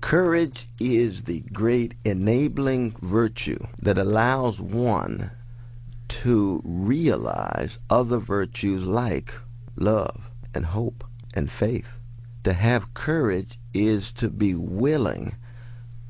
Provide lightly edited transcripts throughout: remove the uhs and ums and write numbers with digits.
Courage is the great enabling virtue that allows one to realize other virtues like love and hope and faith. To have courage is to be willing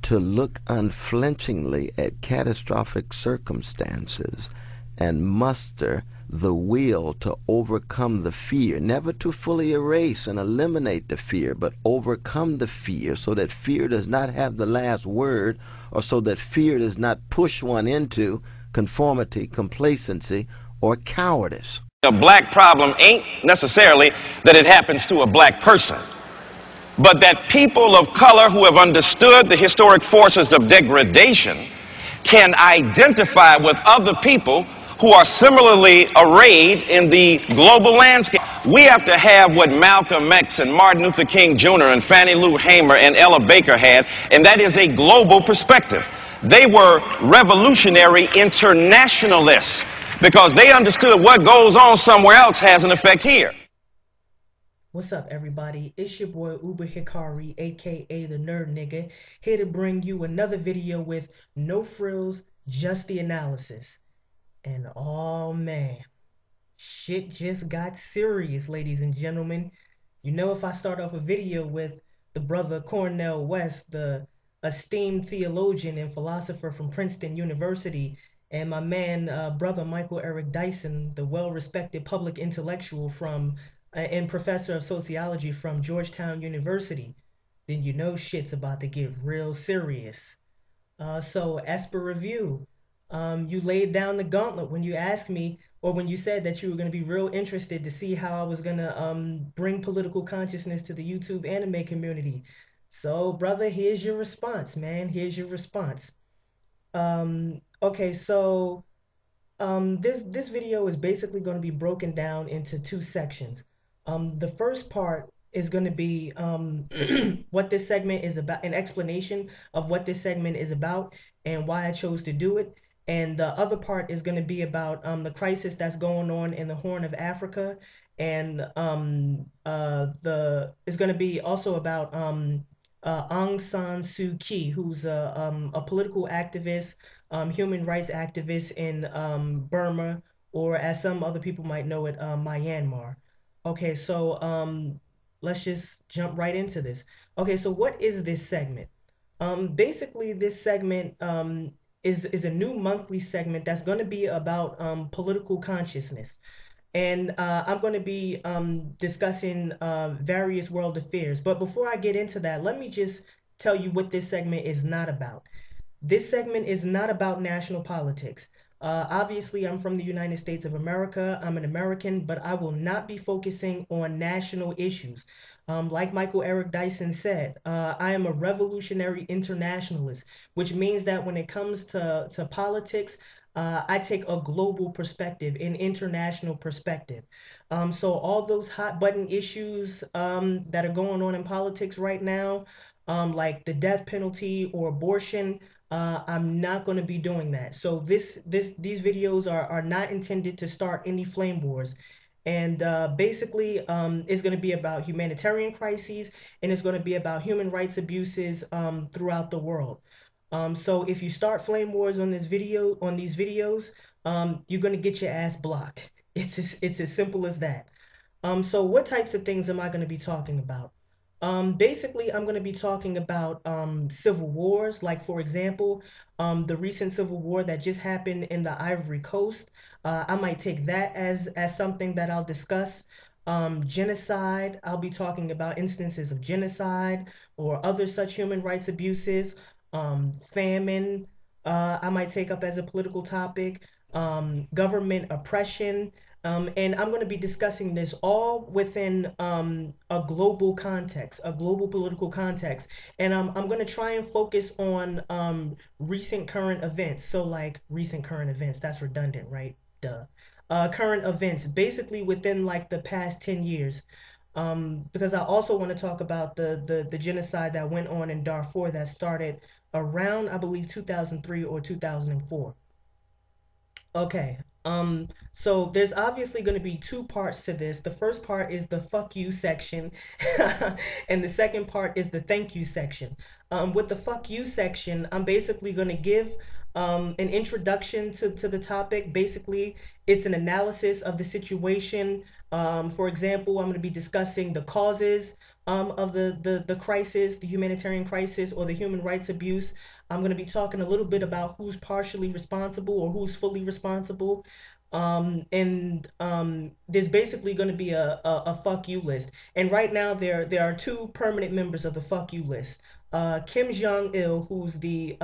to look unflinchingly at catastrophic circumstances and muster the will to overcome the fear, never to fully erase and eliminate the fear, but overcome the fear so that fear does not have the last word, or so that fear does not push one into conformity, complacency, or cowardice. A black problem ain't necessarily that it happens to a black person, but that people of color who have understood the historic forces of degradation can identify with other people who are similarly arrayed in the global landscape. We have to have what Malcolm X and Martin Luther King Jr. and Fannie Lou Hamer and Ella Baker had, and that is a global perspective. They were revolutionary internationalists because they understood what goes on somewhere else has an effect here. What's up, everybody? It's your boy Uber Hikari, aka the Nerd Nigga, here to bring you another video with no frills, just the analysis. And oh man, shit just got serious, ladies and gentlemen. You know, if I start off a video with the brother Cornel West, the esteemed theologian and philosopher from Princeton University, and my man, brother Michael Eric Dyson, the well-respected public intellectual from and professor of sociology from Georgetown University, then you know shit's about to get real serious. So as per review, you laid down the gauntlet when you asked me, or when you said that you were going to be real interested to see how I was going to bring political consciousness to the YouTube anime community. So, brother, here's your response, man. Here's your response. Okay, so this video is basically going to be broken down into two sections. The first part is going to be what this segment is about, an explanation of what this segment is about and why I chose to do it. And the other part is going to be about the crisis that's going on in the Horn of Africa, and it's going to be also about Aung San Suu Kyi, who's a political activist, human rights activist in Burma, or as some other people might know it, Myanmar. Okay, so let's just jump right into this. Okay, so what is this segment? Basically, this segment is a new monthly segment that's going to be about political consciousness. And I'm going to be discussing various world affairs. But before I get into that, let me just tell you what this segment is not about. This segment is not about national politics. Obviously, I'm from the United States of America. I'm an American, but I will not be focusing on national issues. Like Michael Eric Dyson said, I am a revolutionary internationalist, which means that when it comes to politics, I take a global perspective, an international perspective. So all those hot button issues that are going on in politics right now, like the death penalty or abortion, I'm not going to be doing that. So these videos are not intended to start any flame wars. And basically, it's going to be about humanitarian crises, and it's going to be about human rights abuses throughout the world. So if you start flame wars on these videos, you're going to get your ass blocked. It's as simple as that. So what types of things am I going to be talking about? Basically, I'm going to be talking about civil wars, like, for example, the recent civil war that just happened in the Ivory Coast. I might take that as something that I'll discuss. Genocide, I'll be talking about instances of genocide or other such human rights abuses. Famine, I might take up as a political topic. Government oppression. And I'm going to be discussing this all within a global context, a global political context. And I'm going to try and focus on recent current events. So like recent current events, that's redundant, right? Duh. Current events, basically within like the past 10 years. Because I also want to talk about the genocide that went on in Darfur that started around, I believe, 2003 or 2004. Okay, So there's obviously going to be two parts to this. The first part is the fuck you section, and the second part is the thank you section. With the fuck you section, I'm basically going to give an introduction to the topic. Basically, it's an analysis of the situation. For example, I'm going to be discussing the causes of the crisis, the humanitarian crisis, or the human rights abuse. I'm going to be talking a little bit about who's partially responsible or who's fully responsible. And there's basically going to be a fuck you list. And right now there are two permanent members of the fuck you list. Kim Jong Il, who's the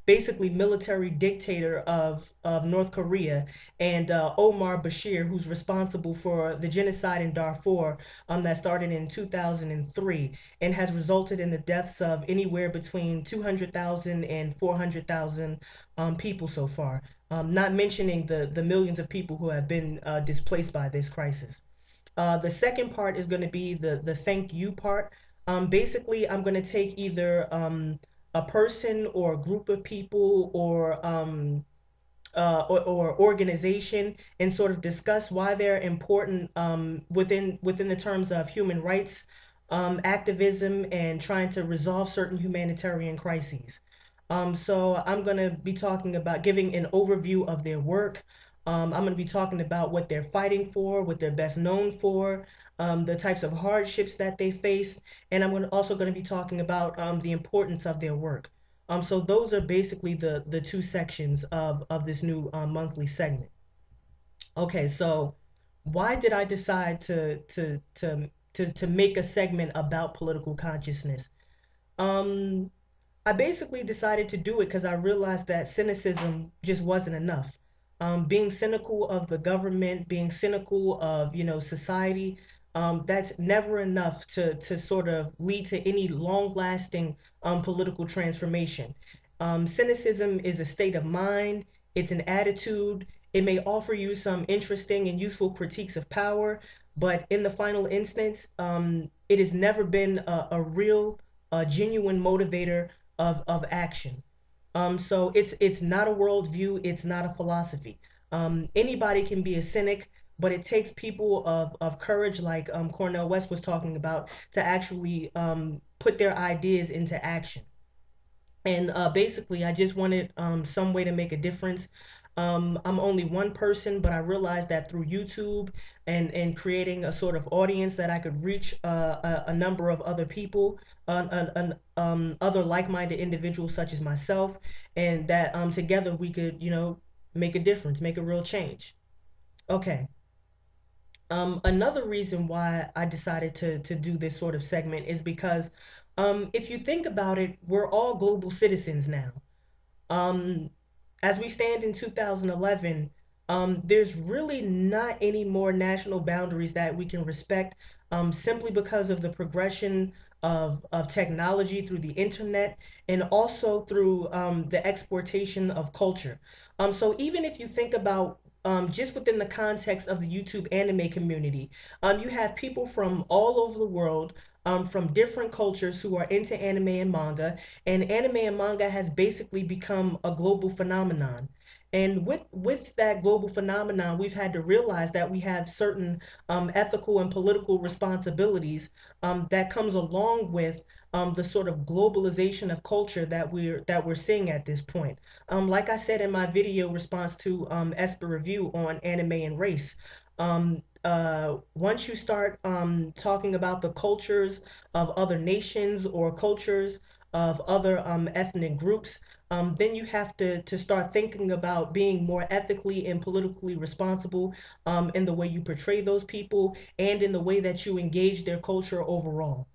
basically military dictator of North Korea, and Omar Bashir, who's responsible for the genocide in Darfur that started in 2003 and has resulted in the deaths of anywhere between 200,000 and 400,000 people so far, not mentioning the millions of people who have been displaced by this crisis. The second part is going to be the thank you part. Basically, I'm going to take either a person or a group of people or organization and sort of discuss why they're important within the terms of human rights activism and trying to resolve certain humanitarian crises. So I'm going to be talking about giving an overview of their work. I'm going to be talking about what they're fighting for, what they're best known for, the types of hardships that they face, and also going to be talking about the importance of their work. So those are basically the two sections of this new monthly segment. Okay, so why did I decide to make a segment about political consciousness? Um, I basically decided to do it because I realized that cynicism just wasn't enough. Being cynical of the government, being cynical of, society, that's never enough to sort of lead to any long-lasting political transformation. Cynicism is a state of mind, it's an attitude. It may offer you some interesting and useful critiques of power, but in the final instance, it has never been a real, genuine motivator of action. So it's not a worldview, it's not a philosophy. Anybody can be a cynic, but it takes people of courage, like Cornel West was talking about, to actually put their ideas into action. And basically, I just wanted some way to make a difference. I'm only one person, but I realized that through YouTube and creating a sort of audience that I could reach a number of other people, other like-minded individuals such as myself, and that together we could, make a difference, make a real change. Okay. Another reason why I decided to do this sort of segment is because if you think about it, we're all global citizens now. Um, as we stand in 2011, there's really not any more national boundaries that we can respect simply because of the progression of technology through the internet and also through the exportation of culture. So even if you think about just within the context of the YouTube anime community, you have people from all over the world, from different cultures who are into anime and manga, and anime and manga has basically become a global phenomenon. And with that global phenomenon, we've had to realize that we have certain ethical and political responsibilities that comes along with the sort of globalization of culture that we're seeing at this point. Like I said in my video response to Esper Review on anime and race, once you start talking about the cultures of other nations or cultures of other ethnic groups, then you have to start thinking about being more ethically and politically responsible in the way you portray those people and in the way that you engage their culture overall.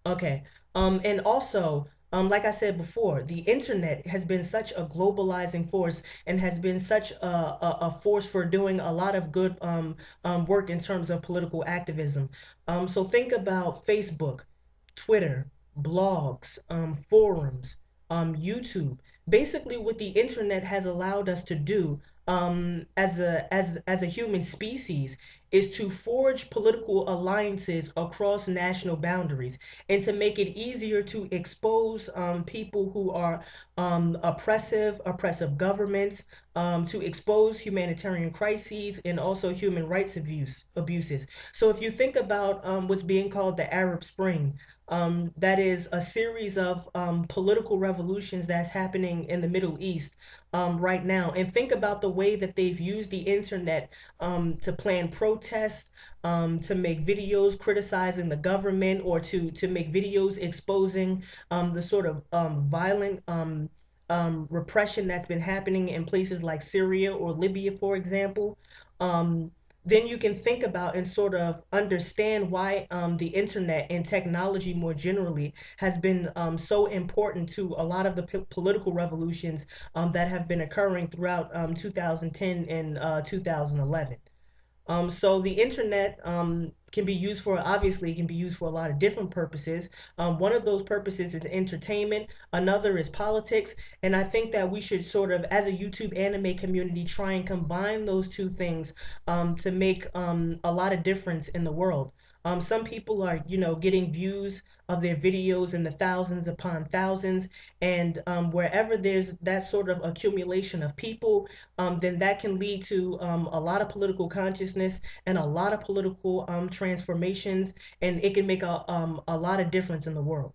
Okay. And also, like I said before, the internet has been such a globalizing force and has been such a force for doing a lot of good work in terms of political activism. So think about Facebook, Twitter, blogs, forums, YouTube. Basically, what the internet has allowed us to do as a human species is to forge political alliances across national boundaries and to make it easier to expose people who are oppressive governments, to expose humanitarian crises and also human rights abuses. So if you think about what's being called the Arab Spring, that is a series of political revolutions that's happening in the Middle East right now. And think about the way that they've used the internet to plan protests, to make videos criticizing the government, or to make videos exposing the sort of violent repression that's been happening in places like Syria or Libya, for example. Um, then you can think about and sort of understand why the internet and technology more generally has been so important to a lot of the political revolutions that have been occurring throughout 2010 and 2011. So the internet can be used for, obviously, it can be used for a lot of different purposes. One of those purposes is entertainment, another is politics, and I think that we should sort of, as a YouTube anime community, try and combine those two things to make a lot of difference in the world. Some people are, getting views of their videos in the thousands upon thousands, and wherever there's that sort of accumulation of people, then that can lead to a lot of political consciousness and a lot of political transformations, and it can make a lot of difference in the world.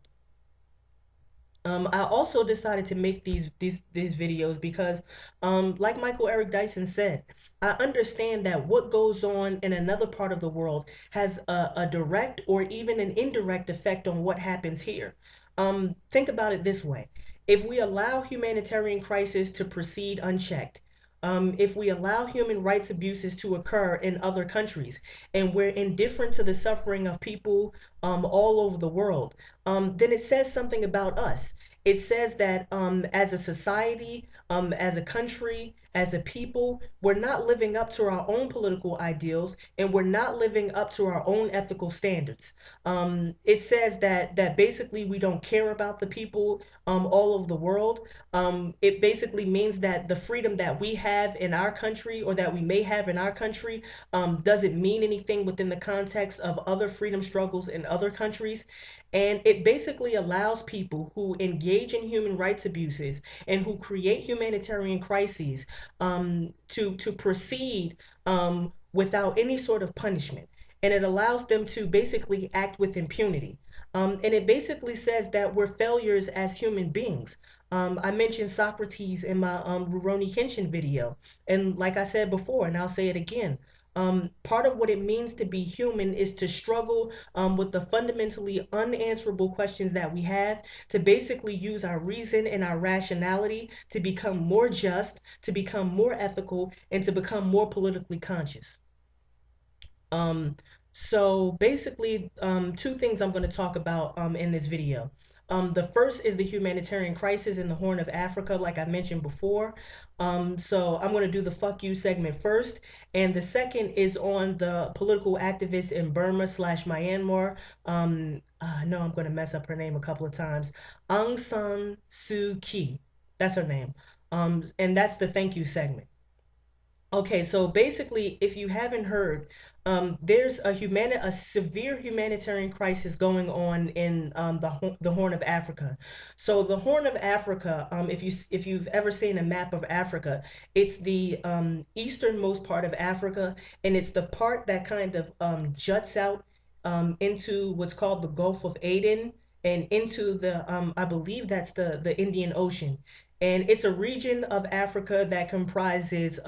I also decided to make these videos because, like Michael Eric Dyson said, I understand that what goes on in another part of the world has a direct or even an indirect effect on what happens here. Think about it this way: if we allow humanitarian crisis to proceed unchecked, if we allow human rights abuses to occur in other countries, and we're indifferent to the suffering of people all over the world, then it says something about us. It says that as a society, as a country, as a people, we're not living up to our own political ideals, and we're not living up to our own ethical standards. It says that basically we don't care about the people all over the world. It basically means that the freedom that we have in our country, or that we may have in our country, doesn't mean anything within the context of other freedom struggles in other countries. And it basically allows people who engage in human rights abuses and who create humanitarian crises to proceed without any sort of punishment. And it allows them to basically act with impunity. And it basically says that we're failures as human beings. I mentioned Socrates in my Rurouni Kenshin video. And like I said before, and I'll say it again, part of what it means to be human is to struggle with the fundamentally unanswerable questions that we have, to basically use our reason and our rationality to become more just, to become more ethical, and to become more politically conscious. Um, so basically, two things I'm going to talk about in this video. The first is the humanitarian crisis in the Horn of Africa, like I mentioned before. So I'm going to do the fuck you segment first. And the second is on the political activist in Burma slash Myanmar. I know I'm going to mess up her name a couple of times. Aung San Suu Kyi. That's her name. And that's the thank you segment. Okay, so basically, if you haven't heard, there's a severe humanitarian crisis going on in the Horn of Africa. So the Horn of Africa, if you've ever seen a map of Africa, it's the easternmost part of Africa, and it's the part that kind of juts out into what's called the Gulf of Aden, and into the I believe that's the Indian Ocean. And it's a region of Africa that comprises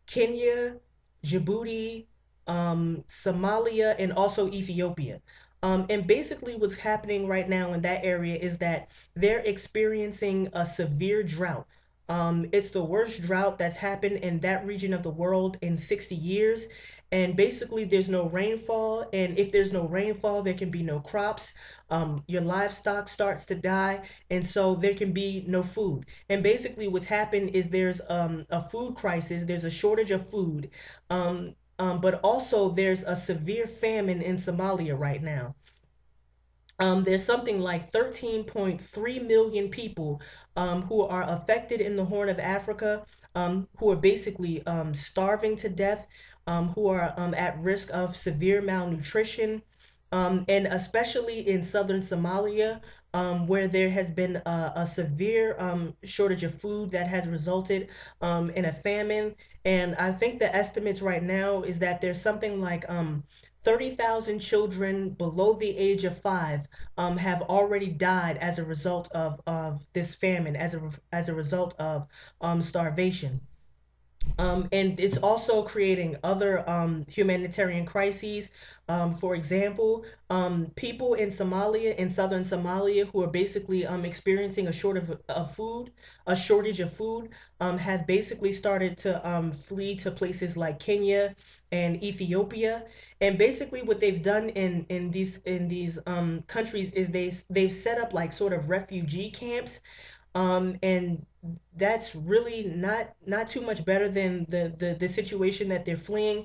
Kenya, Djibouti, Somalia, and also Ethiopia. And basically, what's happening right now in that area is that they're experiencing a severe drought. It's the worst drought that's happened in that region of the world in 60 years. And basically, there's no rainfall. And if there's no rainfall, there can be no crops. Your livestock starts to die. And so there can be no food. And basically, what's happened is there's a food crisis, there's a shortage of food. But also, there's a severe famine in Somalia right now. There's something like 13.3 million people who are affected in the Horn of Africa, who are basically starving to death. who are at risk of severe malnutrition, and especially in southern Somalia, where there has been a severe shortage of food that has resulted in a famine. And I think the estimates right now is that there's something like 30,000 children below the age of 5 have already died as a result of this famine, as a result of starvation. And it's also creating other humanitarian crises. For example, people in Somalia, in southern Somalia, who are basically experiencing a shortage of food, have basically started to flee to places like Kenya and Ethiopia. And basically, what they've done in these countries is they've set up like sort of refugee camps, and that's really not too much better than the situation that they're fleeing,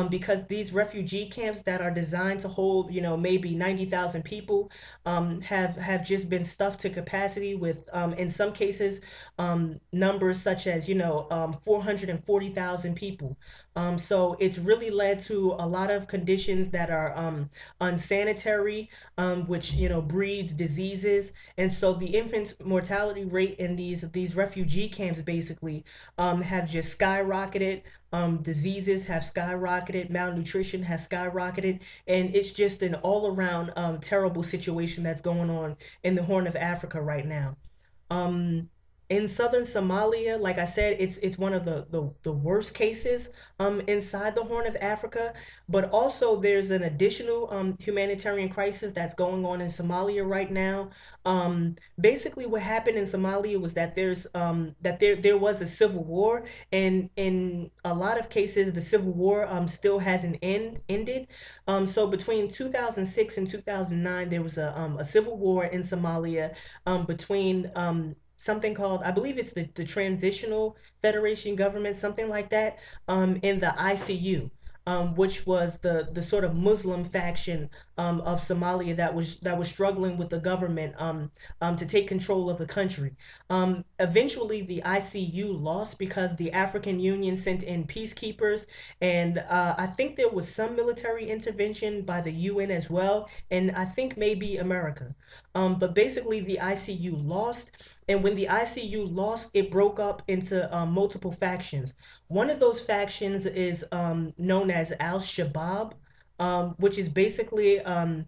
because these refugee camps that are designed to hold, maybe 90,000 people, have just been stuffed to capacity with, in some cases, numbers such as, 440,000 people. So it's really led to a lot of conditions that are unsanitary, which, breeds diseases. And so the infant mortality rate in these refugee camps basically have just skyrocketed. Diseases have skyrocketed, malnutrition has skyrocketed, and it's just an all around terrible situation that's going on in the Horn of Africa right now. Um, in southern Somalia, like I said, it's one of the worst cases inside the Horn of Africa. But also there's an additional humanitarian crisis that's going on in Somalia right now. Basically, what happened in Somalia was that there was a civil war, and in a lot of cases, the civil war still hasn't ended. So between 2006 and 2009, there was a civil war in Somalia, between something called, I believe it's the Transitional Federation Government, something like that, in the ICU. Which was the sort of Muslim faction of Somalia that was struggling with the government, to take control of the country. Eventually, the ICU lost because the African Union sent in peacekeepers, and I think there was some military intervention by the UN as well, and I think maybe America. But basically, the ICU lost, and when the ICU lost, it broke up into multiple factions. One of those factions is known as al-shabaab, which is basically a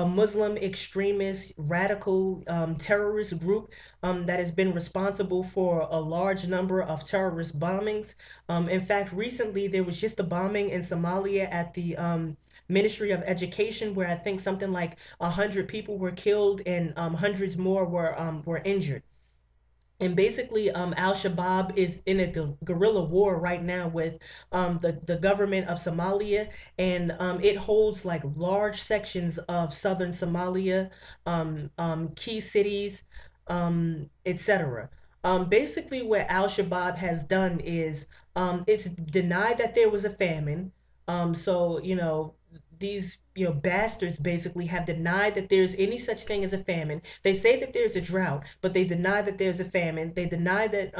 Muslim extremist radical terrorist group that has been responsible for a large number of terrorist bombings. In fact, recently there was just a bombing in Somalia at the Ministry of Education, where I think something like 100 people were killed and hundreds more were injured. And basically, al-Shabaab is in a guerrilla war right now with the government of Somalia, and it holds like large sections of southern Somalia, key cities, etc. Basically, what al-Shabaab has done is, it's denied that there was a famine. So, these bastards basically have denied that there's any such thing as a famine. They say that there's a drought, but they deny that there's a famine. They deny that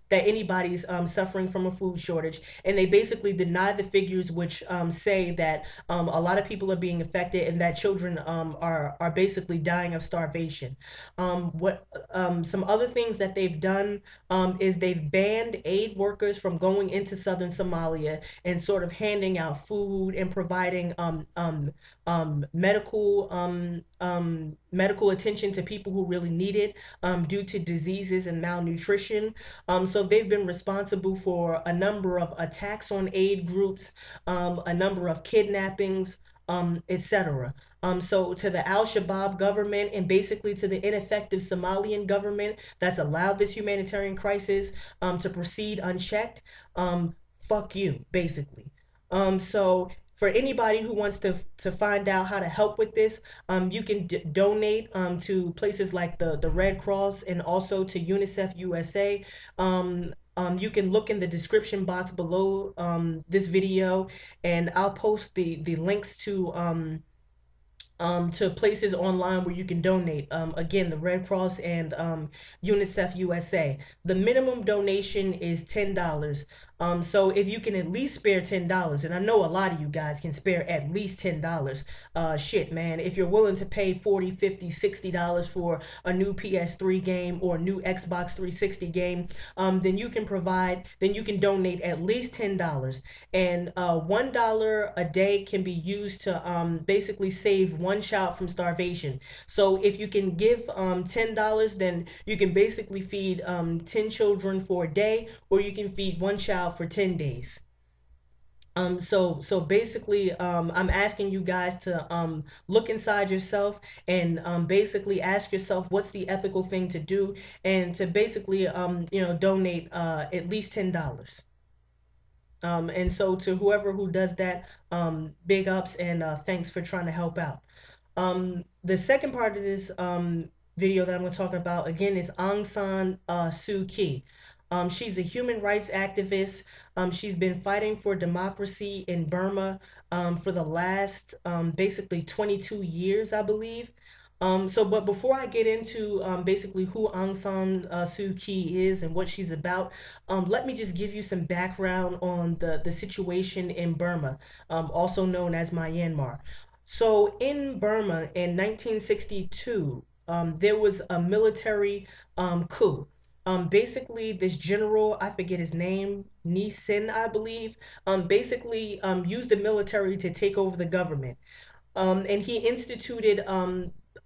anybody's suffering from a food shortage, and they basically deny the figures which say that a lot of people are being affected and that children are basically dying of starvation. What Some other things that they've done is they've banned aid workers from going into southern Somalia and sort of handing out food and providing medical attention to people who really need it, due to diseases and malnutrition. So they've been responsible for a number of attacks on aid groups, a number of kidnappings, etc. So to the al-Shabaab government and basically to the ineffective Somalian government that's allowed this humanitarian crisis to proceed unchecked, fuck you, basically. So for anybody who wants to find out how to help with this, you can donate to places like the Red Cross and also to UNICEF USA. You can look in the description box below this video, and I'll post the links to places online where you can donate. Again, the Red Cross and UNICEF USA. The minimum donation is $10. So if you can at least spare $10, and I know a lot of you guys can spare at least $10, shit, man, if you're willing to pay 40, 50, $60 for a new PS3 game or a new Xbox 360 game, then you can donate at least $10. And $1 a day can be used to basically save one child from starvation. So if you can give $10, then you can basically feed 10 children for a day, or you can feed one child for 10 days. So basically, I'm asking you guys to look inside yourself and basically ask yourself what's the ethical thing to do, and to basically donate at least $10. And so to whoever who does that, big ups, and thanks for trying to help out. The second part of this video that I'm going to talk about again is Aung San Suu Kyi. She's a human rights activist. She's been fighting for democracy in Burma for the last basically 22 years, I believe. But before I get into basically who Aung San Suu Kyi is and what she's about, let me just give you some background on the situation in Burma, also known as Myanmar. So in Burma in 1962, there was a military coup. Basically, this general, I forget his name, Ni Sin, I believe, basically used the military to take over the government. And he instituted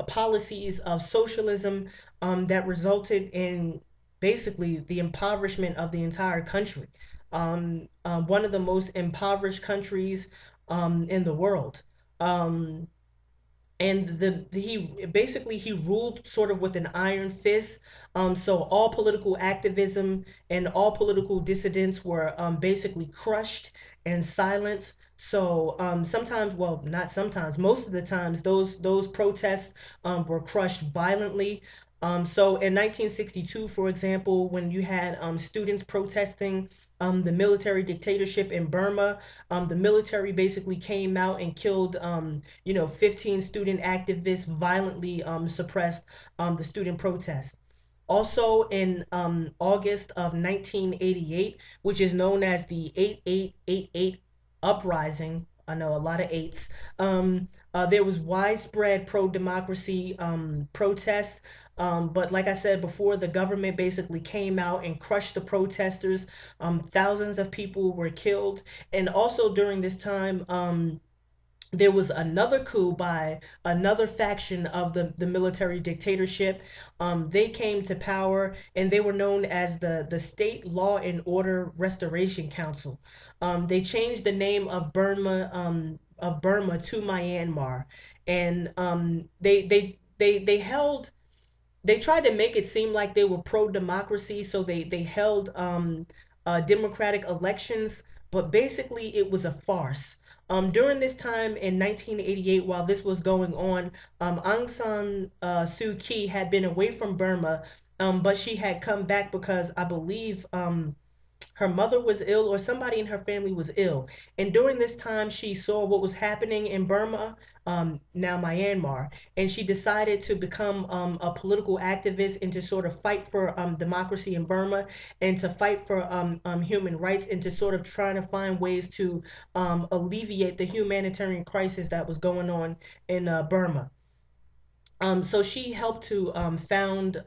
policies of socialism that resulted in basically the impoverishment of the entire country. One of the most impoverished countries in the world. Um, and he ruled sort of with an iron fist. So all political activism and all political dissidents were basically crushed and silenced. So sometimes, well, not sometimes, most of the times, those protests were crushed violently. So in 1962, for example, when you had students protesting the military dictatorship in Burma, the military basically came out and killed 15 student activists, violently suppressed the student protests. Also in August of 1988, which is known as the 8888 uprising, I know a lot of eights, there was widespread pro-democracy protests. But like I said before, the government basically came out and crushed the protesters. Thousands of people were killed. And also during this time, there was another coup by another faction of the military dictatorship. They came to power, and they were known as the State Law and Order Restoration Council. They changed the name of Burma to Myanmar, and they tried to make it seem like they were pro-democracy, so they held democratic elections, but basically it was a farce. During this time in 1988, while this was going on, Aung San Suu Kyi had been away from Burma, but she had come back because I believe her mother was ill, or somebody in her family was ill. And during this time, she saw what was happening in Burma, now Myanmar, and she decided to become a political activist and to sort of fight for democracy in Burma, and to fight for human rights, and to sort of trying to find ways to alleviate the humanitarian crisis that was going on in Burma. So she helped to found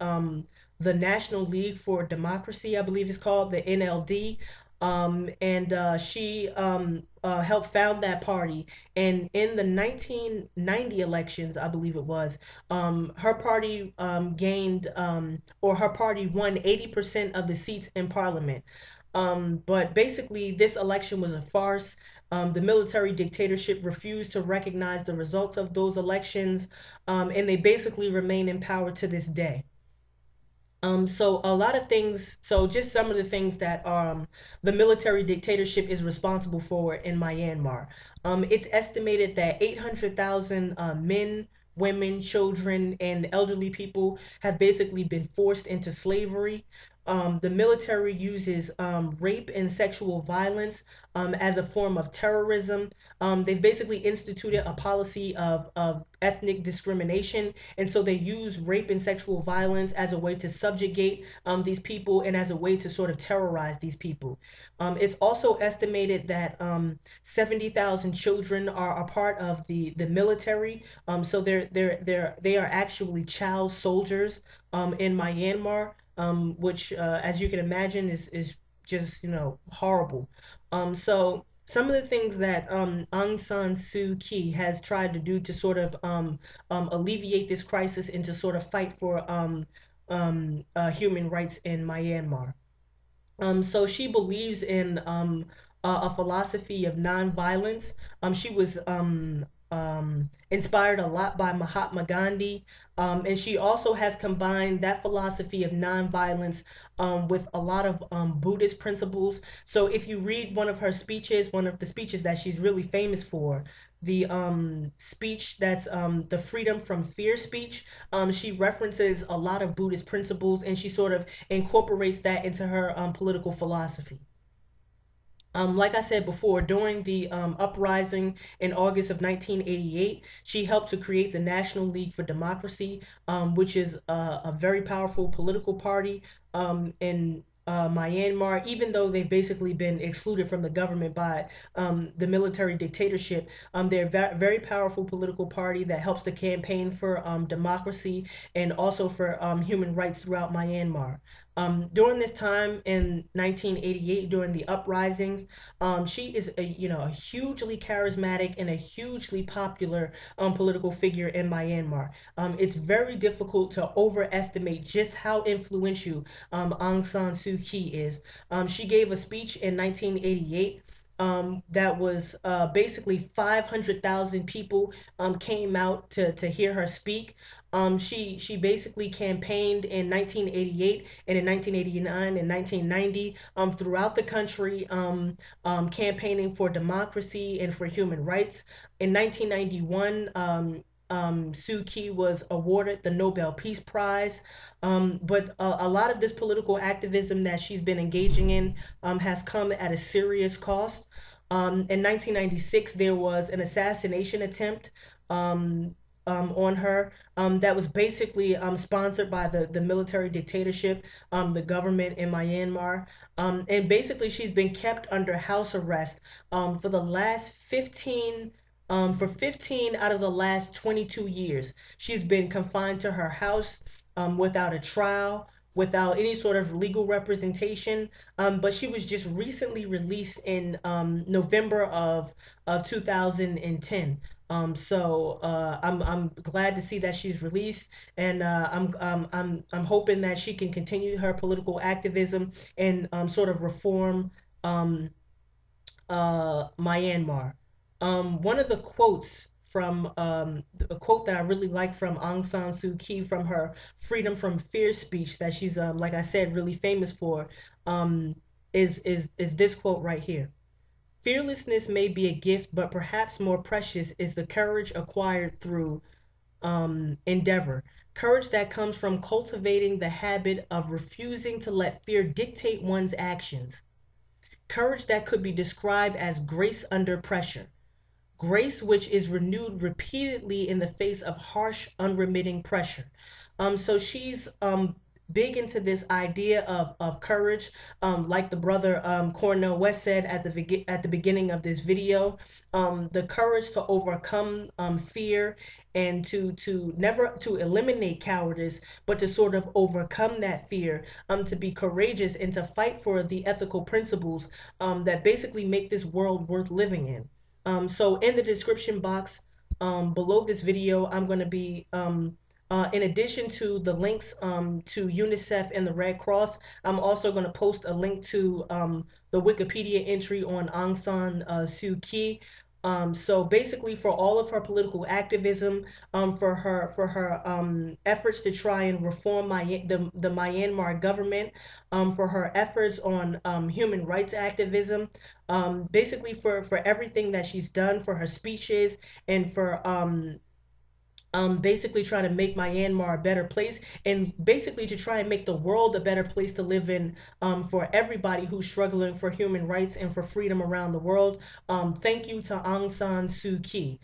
the National League for Democracy, I believe it's called, the NLD. And she helped found that party. And in the 1990 elections, I believe it was, her party or her party won 80% of the seats in parliament. But basically, this election was a farce. The military dictatorship refused to recognize the results of those elections, and they basically remain in power to this day. So a lot of things, so just some of the things that the military dictatorship is responsible for in Myanmar. It's estimated that 800,000 men, women, children, and elderly people have basically been forced into slavery. The military uses rape and sexual violence as a form of terrorism. They've basically instituted a policy of ethnic discrimination, and so they use rape and sexual violence as a way to subjugate these people and as a way to sort of terrorize these people. It's also estimated that 70,000 children are a part of the military. So they are actually child soldiers in Myanmar, which, as you can imagine, is just horrible. So some of the things that Aung San Suu Kyi has tried to do to sort of alleviate this crisis and to sort of fight for human rights in Myanmar. So she believes in a philosophy of nonviolence. She was inspired a lot by Mahatma Gandhi, and she also has combined that philosophy of nonviolence with a lot of Buddhist principles. So if you read one of her speeches, one of the speeches that she's really famous for, the speech that's the freedom from fear speech, she references a lot of Buddhist principles and she sort of incorporates that into her political philosophy. Like I said before, during the uprising in August of 1988, she helped to create the National League for Democracy, which is a very powerful political party in Myanmar, even though they've basically been excluded from the government by the military dictatorship. They're a very powerful political party that helps to campaign for democracy and also for human rights throughout Myanmar. During this time in 1988, during the uprisings, she is a hugely charismatic and a hugely popular political figure in Myanmar. It's very difficult to overestimate just how influential Aung San Suu Kyi is. She gave a speech in 1988 that was basically 500,000 people came out to hear her speak. She basically campaigned in 1988 and in 1989 and 1990 throughout the country, campaigning for democracy and for human rights. In 1991, Suu Kyi was awarded the Nobel Peace Prize. But a lot of this political activism that she's been engaging in has come at a serious cost. In 1996, there was an assassination attempt on her that was basically sponsored by the military dictatorship, the government in Myanmar. And basically, she's been kept under house arrest for the last 15 out of the last 22 years. She's been confined to her house without a trial, without any sort of legal representation. But she was just recently released in November of 2010. I'm glad to see that she's released, and I'm hoping that she can continue her political activism and sort of reform um, Myanmar. One of the quotes from a quote that I really like from Aung San Suu Kyi from her freedom from fear speech that she's like I said really famous for um, is this quote right here. Fearlessness may be a gift, but perhaps more precious is the courage acquired through endeavor. Courage that comes from cultivating the habit of refusing to let fear dictate one's actions. Courage that could be described as grace under pressure. Grace which is renewed repeatedly in the face of harsh, unremitting pressure. So she's big into this idea of courage, like the brother Cornel West said at the beginning of this video, the courage to overcome fear and to never to eliminate cowardice, but to sort of overcome that fear, to be courageous and to fight for the ethical principles that basically make this world worth living in. So in the description box below this video, I'm going to be, in addition to the links to UNICEF and the Red Cross, I'm also going to post a link to the Wikipedia entry on Aung San Suu Kyi. So basically, for all of her political activism, for her efforts to try and reform the Myanmar government, for her efforts on human rights activism, basically for everything that she's done, for her speeches and basically trying to make Myanmar a better place, and basically to try and make the world a better place to live in, for everybody who's struggling for human rights and for freedom around the world. Thank you to Aung San Suu Kyi.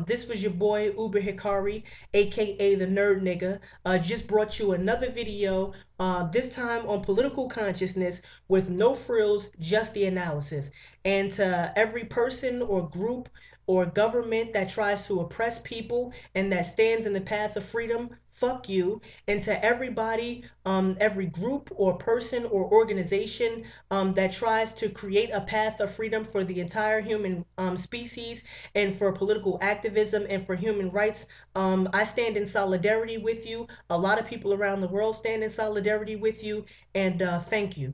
This was your boy Uber Hikari, aka the Nerd Nigga. Just brought you another video, this time on political consciousness with no frills, just the analysis. And to every person or group or government that tries to oppress people and that stands in the path of freedom, fuck you. And to everybody, every group or person or organization that tries to create a path of freedom for the entire human species and for political activism and for human rights, I stand in solidarity with you. A lot of people around the world stand in solidarity with you, and thank you.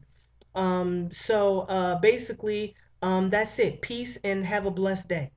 Basically, that's it. Peace and have a blessed day.